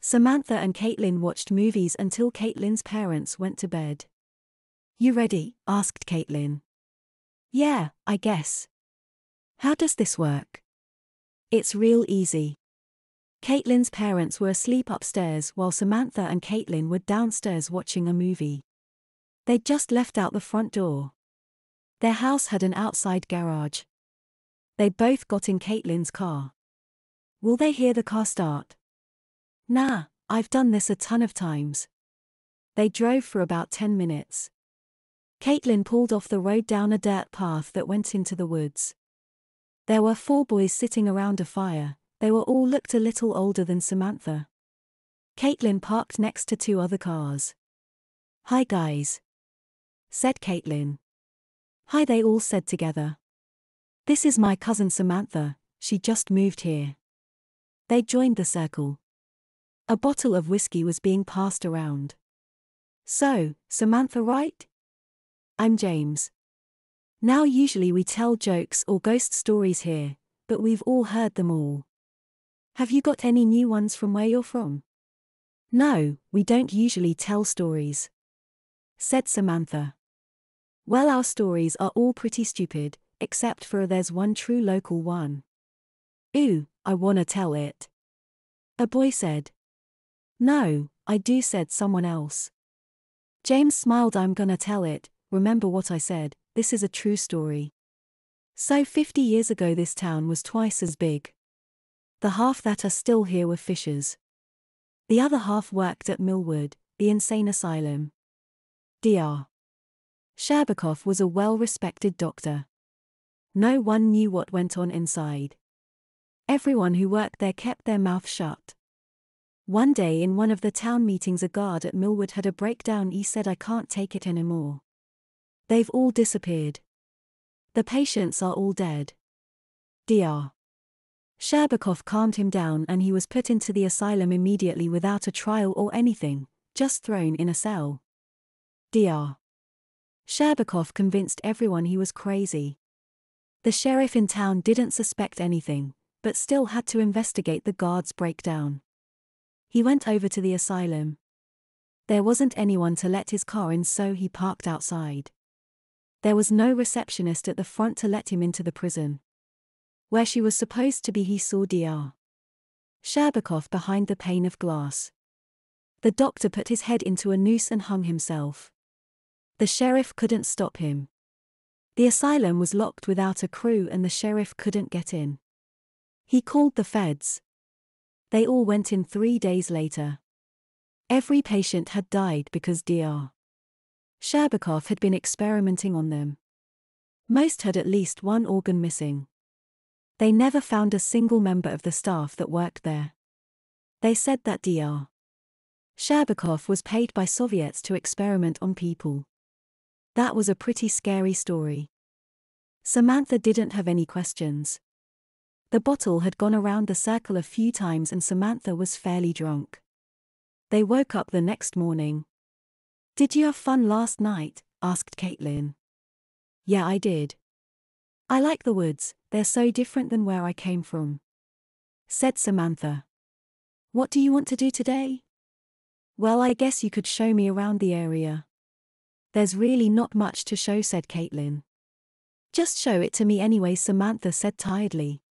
Samantha and Caitlin watched movies until Caitlin's parents went to bed. "You ready?" asked Caitlin. "Yeah, I guess." "How does this work?" "It's real easy." Caitlin's parents were asleep upstairs while Samantha and Caitlin were downstairs watching a movie. They'd just left out the front door. Their house had an outside garage. They'd both got in Caitlin's car. "Will they hear the car start?" "Nah, I've done this a ton of times." They drove for about 10 minutes. Caitlin pulled off the road down a dirt path that went into the woods. There were 4 boys sitting around a fire. They were all looked a little older than Samantha. Caitlin parked next to 2 other cars. "Hi guys," said Caitlin. "Hi," they all said together. "This is my cousin Samantha, she just moved here." They joined the circle. A bottle of whiskey was being passed around. "So, Samantha, right? I'm James. Now usually we tell jokes or ghost stories here, but we've all heard them all. Have you got any new ones from where you're from?" "No, we don't usually tell stories," said Samantha. "Well, our stories are all pretty stupid, except for there's one true local one." "Ooh, I wanna tell it," a boy said. "No, I do," said someone else. James smiled. "I'm gonna tell it. Remember what I said, this is a true story." So 50 years ago this town was twice as big. The half that are still here were fishers. The other half worked at Millwood, the insane asylum. Dr. Sherbakoff was a well-respected doctor. No one knew what went on inside. Everyone who worked there kept their mouth shut. One day in one of the town meetings, a guard at Millwood had a breakdown. He said, "I can't take it anymore. They've all disappeared. The patients are all dead." Dr. Sherbakoff calmed him down and he was put into the asylum immediately without a trial or anything, just thrown in a cell. Dr. Sherbakoff convinced everyone he was crazy. The sheriff in town didn't suspect anything, but still had to investigate the guard's breakdown. He went over to the asylum. There wasn't anyone to let his car in, so he parked outside. There was no receptionist at the front to let him into the prison. Where she was supposed to be, he saw Dr. Sherbakoff behind the pane of glass. The doctor put his head into a noose and hung himself. The sheriff couldn't stop him. The asylum was locked without a crew and the sheriff couldn't get in. He called the feds. They all went in 3 days later. Every patient had died because Dr. Sherbakoff had been experimenting on them. Most had at least one organ missing. They never found a single member of the staff that worked there. They said that Dr. Sherbakoff was paid by Soviets to experiment on people. That was a pretty scary story. Samantha didn't have any questions. The bottle had gone around the circle a few times and Samantha was fairly drunk. They woke up the next morning. "Did you have fun last night?" asked Caitlin. "Yeah, I did. I like the woods, they're so different than where I came from," said Samantha. "What do you want to do today?" "Well, I guess you could show me around the area." "There's really not much to show," said Caitlin. "Just show it to me anyway," Samantha said tiredly.